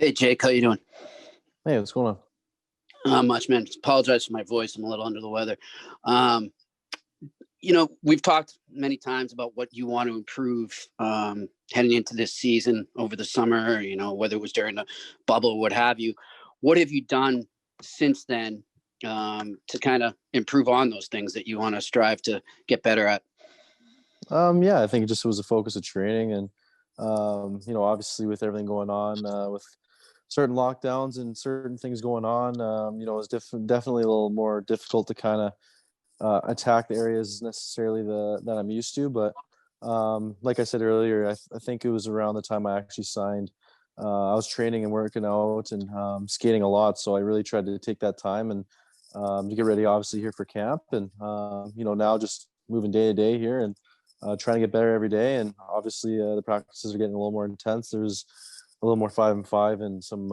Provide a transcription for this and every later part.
Hey Jake, how you doing? Hey, what's going on? Not much, man. Apologize for my voice. I'm a little under the weather. Um, we've talked many times about what you want to improve heading into this season over the summer, whether it was during the bubble or what have you. What have you done since then to kind of improve on those things that you want to strive to get better at? Yeah, I think it just was a focus of training and, obviously with everything going on with certain lockdowns and certain things going on, it was definitely a little more difficult to kind of attack the areas necessarily that I'm used to. But like I said earlier, I think it was around the time I actually signed. I was training and working out and skating a lot, so I really tried to take that time and to get ready, obviously here for camp, and now just moving day to day here and trying to get better every day. And obviously the practices are getting a little more intense. There's a little more 5-on-5 and some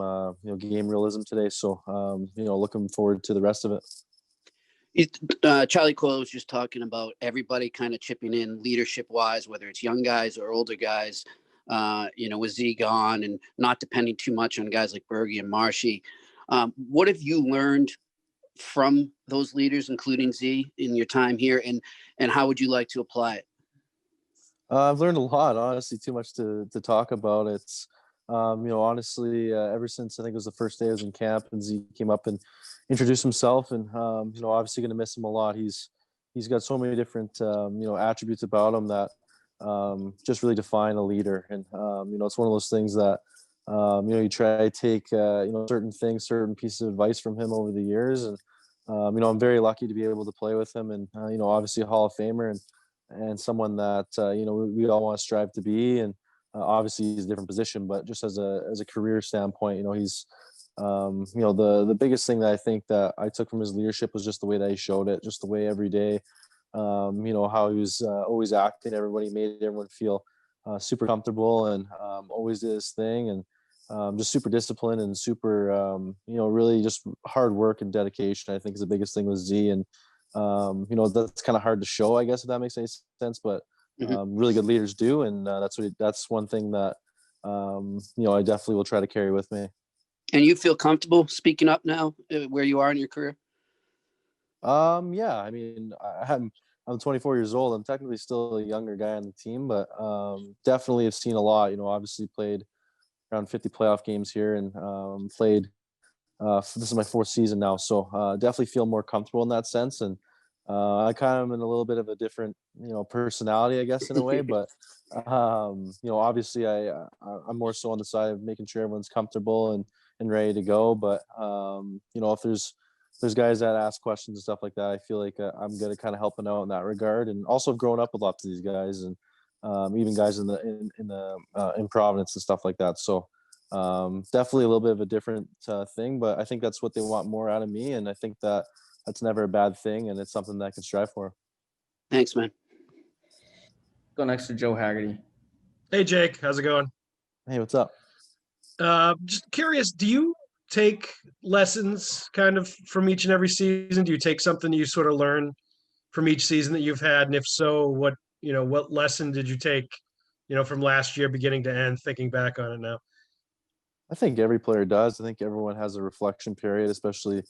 game realism today. So looking forward to the rest of it. Charlie Coyle was just talking about everybody kind of chipping in leadership wise, whether it's young guys or older guys, with Z gone and not depending too much on guys like Bergie and Marshy. What have you learned from those leaders, including Z, in your time here, and how would you like to apply it? I've learned a lot, honestly, too much to talk about. It's, honestly, ever since I think it was the first day I was in camp and Z came up and introduced himself, and, obviously going to miss him a lot. He's got so many different, attributes about him that just really define a leader. And, it's one of those things that, you try to take, certain things, certain pieces of advice from him over the years. And, I'm very lucky to be able to play with him and, obviously a Hall of Famer and someone that we all want to strive to be. And obviously he's a different position, but just as a career standpoint, he's the biggest thing that I think that I took from his leadership was just the way that he showed it, just the way every day, how he was always acting. Everybody made everyone feel super comfortable and always did his thing, and just super disciplined and super really just hard work and dedication. I think is the biggest thing with Z. And that's kind of hard to show, I guess, if that makes any sense, but really good leaders do. And that's one thing that I definitely will try to carry with me. And you feel comfortable speaking up now where you are in your career? Yeah, I mean, I'm 24 years old. I'm technically still a younger guy on the team, but definitely have seen a lot. Obviously played around 50 playoff games here and played this is my fourth season now, so definitely feel more comfortable in that sense. And I kind of am in a little bit of a different, personality, I guess, in a way. But obviously I'm more so on the side of making sure everyone's comfortable and ready to go. But if there's guys that ask questions and stuff like that, I feel like I'm good at kind of helping out in that regard. And also have grown up with lots of these guys and even guys in Providence and stuff like that. So definitely a little bit of a different thing, but I think that's what they want more out of me, and I think that's never a bad thing, and it's something that I can strive for. Thanks, man. Go next to Joe Haggerty. Hey Jake, how's it going? Hey, what's up? Just curious, do you take lessons kind of from each and every season? Do you take something you sort of learn from each season that you've had, and if so, what lesson did you take from last year beginning to end, thinking back on it now? I think every player does. I think everyone has a reflection period, especially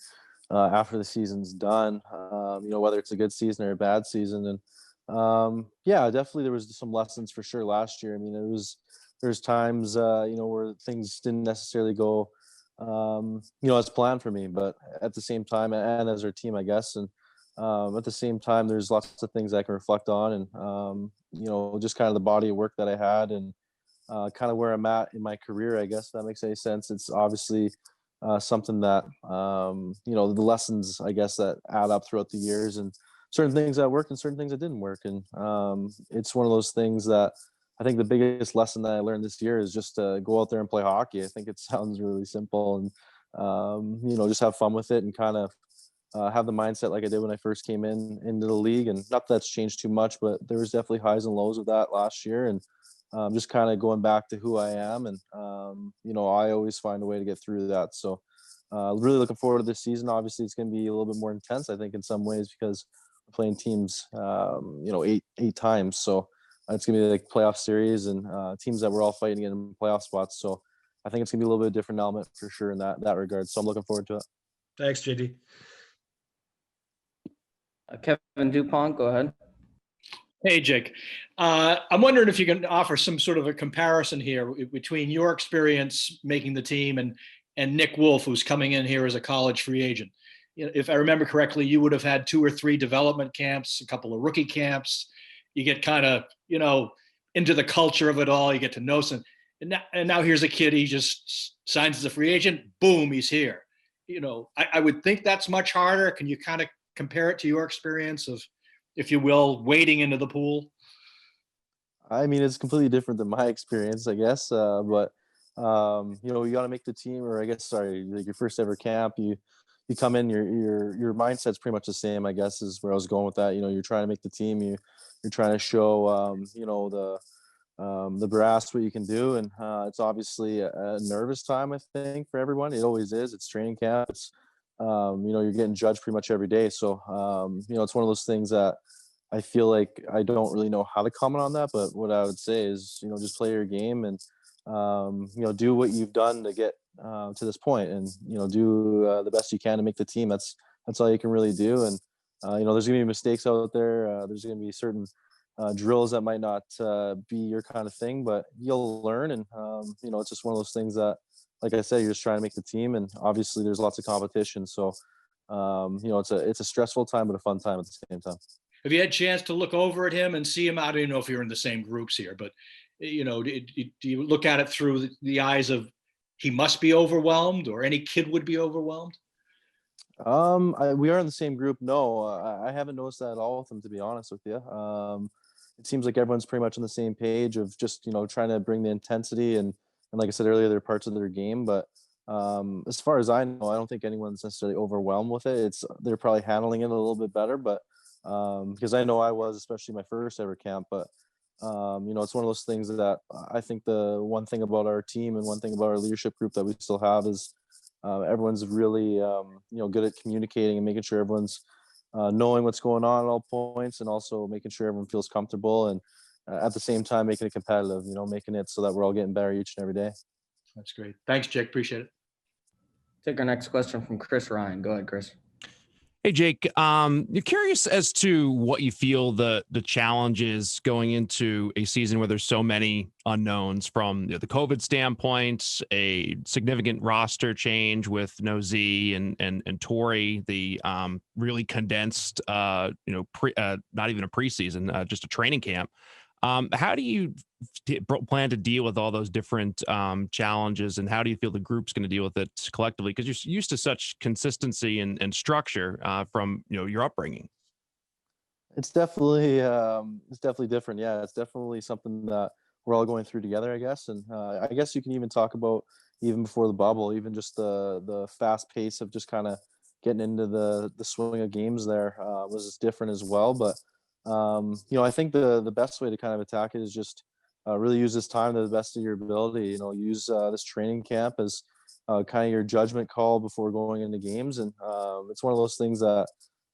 after the season's done, whether it's a good season or a bad season. And yeah, definitely there was some lessons for sure last year. I mean, there's times, where things didn't necessarily go, as planned for me, but at the same time, and as our team, I guess. And at the same time, there's lots of things I can reflect on and, just kind of the body of work that I had and, kind of where I'm at in my career, I guess, if that makes any sense. It's obviously something that, the lessons, I guess, that add up throughout the years and certain things that worked and certain things that didn't work. And it's one of those things that I think the biggest lesson that I learned this year is just to go out there and play hockey. I think it sounds really simple and, just have fun with it and kind of have the mindset like I did when I first came into the league. And not that that's changed too much, but there was definitely highs and lows of that last year. And just kind of going back to who I am. And, I always find a way to get through that. So really looking forward to this season. Obviously, it's going to be a little bit more intense, I think, in some ways, because we're playing teams, eight times. So it's going to be like playoff series and teams that we're all fighting in playoff spots. So I think it's gonna be a little bit different element for sure in that regard. So I'm looking forward to it. Thanks, JD. Kevin Dupont, go ahead. Hey, Jake. I'm wondering if you can offer some sort of a comparison here between your experience making the team and Nick Wolf, who's coming in here as a college free agent. You know, if I remember correctly, you would have had 2 or 3 development camps, a couple of rookie camps. You get kind of, into the culture of it all. You get to know some. And now here's a kid, he just signs as a free agent. Boom, he's here. I would think that's much harder. Can you kind of compare it to your experience of, if you will, wading into the pool? I mean, it's completely different than my experience, I guess. But you got to make the team, or I guess, sorry, like your first ever camp. You come in, your mindset's pretty much the same, I guess, is where I was going with that. You're trying to make the team. You're trying to show, the brass what you can do, and it's obviously a nervous time, I think, for everyone. It always is. It's training camp. It's you're getting judged pretty much every day. So it's one of those things that I feel like I don't really know how to comment on that, but what I would say is, just play your game and, do what you've done to get to this point, and, do the best you can to make the team. That's all you can really do. And, there's gonna be mistakes out there. There's gonna be certain drills that might not be your kind of thing, but you'll learn. And, it's just one of those things that, like I said, you're just trying to make the team, and obviously there's lots of competition. So, it's a stressful time, but a fun time at the same time. Have you had a chance to look over at him and see him? I don't even know if you're in the same groups here, but do you look at it through the eyes of he must be overwhelmed, or any kid would be overwhelmed? We are in the same group. No, I haven't noticed that at all with him, to be honest with you. It seems like everyone's pretty much on the same page of just, trying to bring the intensity and like I said earlier, they're parts of their game. But as far as I know, I don't think anyone's necessarily overwhelmed with it. They're probably handling it a little bit better, but because I know I was, especially my first ever camp. But it's one of those things that I think the one thing about our team and one thing about our leadership group that we still have is everyone's really good at communicating and making sure everyone's knowing what's going on at all points, and also making sure everyone feels comfortable, and at the same time making it competitive, making it so that we're all getting better each and every day. That's great. Thanks, Jake. Appreciate it. Take our next question from Chris Ryan. Go ahead, Chris. Hey, Jake. You're curious as to what you feel the challenge is going into a season where there's so many unknowns from the COVID standpoint, a significant roster change with no Z and Torrey, the really condensed, not even a preseason, just a training camp. How do you plan to deal with all those different challenges, and how do you feel the group's going to deal with it collectively? Because you're used to such consistency and structure from your upbringing. It's definitely different. Yeah, it's definitely something that we're all going through together, I guess. And I guess you can even talk about even before the bubble, even just the fast pace of just kind of getting into the swing of games there was different as well. But I think the best way to kind of attack it is just really use this time to the best of your ability. Use this training camp as kind of your judgment call before going into games. And it's one of those things that,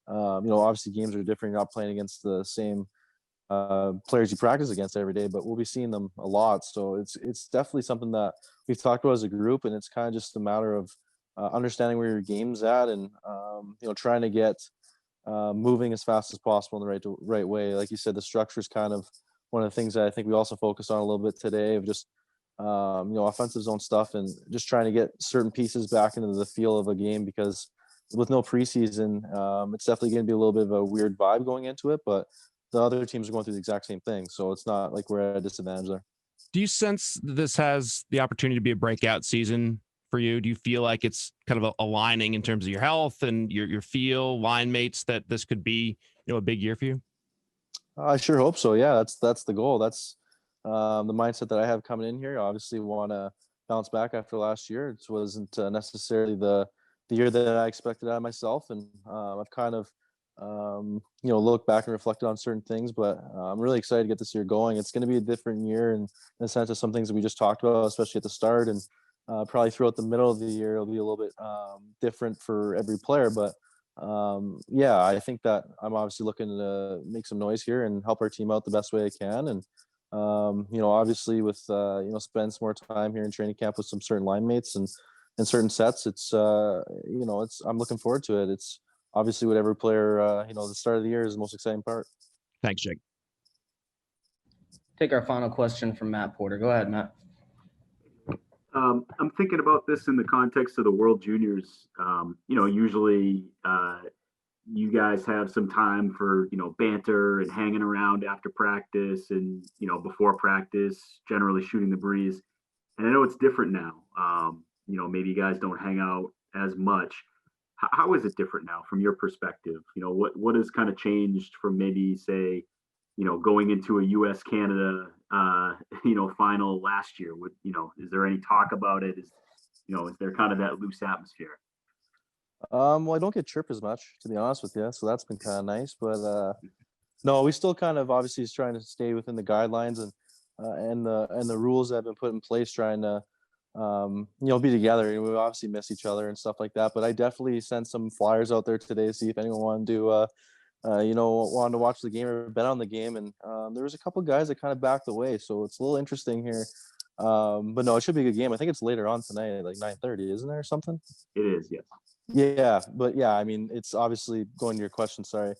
obviously games are different. You're not playing against the same players you practice against every day, but we'll be seeing them a lot. So it's definitely something that we've talked about as a group, and it's kind of just a matter of understanding where your game's at, and trying to get moving as fast as possible in the right way. Like you said, the structure is kind of one of the things that I think we also focused on a little bit today, of just offensive zone stuff, and just trying to get certain pieces back into the feel of a game, because with no preseason, it's definitely going to be a little bit of a weird vibe going into it, but the other teams are going through the exact same thing. So it's not like we're at a disadvantage there. Do you sense this has the opportunity to be a breakout season for you? Do you feel like it's kind of aligning in terms of your health and your feel, line mates, that this could be, a big year for you? I sure hope so. Yeah, that's the goal. That's the mindset that I have coming in here. Obviously, we want to bounce back after last year. It wasn't necessarily the year that I expected out of myself, and I've kind of looked back and reflected on certain things. But I'm really excited to get this year going. It's going to be a different year in the sense of some things that we just talked about, especially at the start, and probably throughout the middle of the year it'll be a little bit different for every player. But I think that I'm obviously looking to make some noise here and help our team out the best way I can, and Obviously with spend some more time here in training camp with some certain line mates and certain sets, it's I'm looking forward to it. It's obviously what every player the start of the year is the most exciting part. Thanks, Jake. Take our final question from Matt Porter. Go ahead, Matt. I'm thinking about this in the context of the World Juniors. Usually you guys have some time for, banter and hanging around after practice and, before practice, generally shooting the breeze. And I know it's different now. Maybe you guys don't hang out as much. How is it different now from your perspective? What has kind of changed from maybe, say, going into a U.S. Canada, final last year? Is there any talk about it? Is there kind of that loose atmosphere? Well, I don't get chirped as much, to be honest with you, so that's been kind of nice. But no, we still kind of obviously is trying to stay within the guidelines and the rules that have been put in place, trying to be together. We obviously miss each other and stuff like that. But I definitely sent some flyers out there today to see if anyone wanted to wanted to watch the game or bet on the game, and there was a couple of guys that kind of backed away, so it's a little interesting here. But no, it should be a good game. I think it's later on tonight at like 9:30, isn't there, or something? It is, yes. Yeah, but yeah, I mean, it's obviously going to your question. Sorry,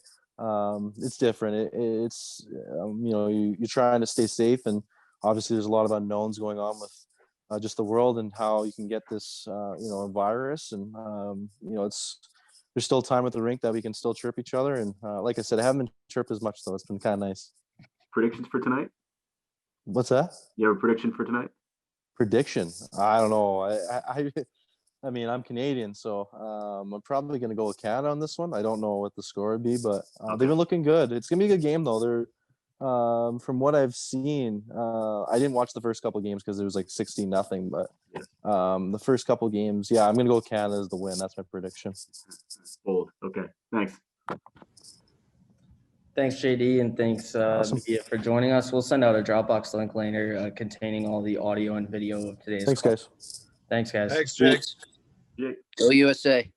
it's different. It's you're trying to stay safe, and obviously there's a lot of unknowns going on with just the world and how you can get this virus, and there's still time at the rink that we can still chirp each other. And like I said, I haven't been chirped as much, though. It's been kind of nice. Predictions for tonight? What's that? You have a prediction for tonight? Prediction? I don't know. I mean, I'm Canadian, so I'm probably going to go with Canada on this one. I don't know what the score would be, but they've been looking good. It's going to be a good game, though. They're from what I've seen, I didn't watch the first couple games because it was like 16-0, but the first couple games, I'm going to go with Canada as the win. That's my prediction. Bold. Okay. Thanks. Thanks, JD, and thanks Awesome. Media for joining us. We'll send out a Dropbox link later containing all the audio and video of today's Thanks, call. guys. Thanks, guys. Thanks, Jake. Jake. Go USA.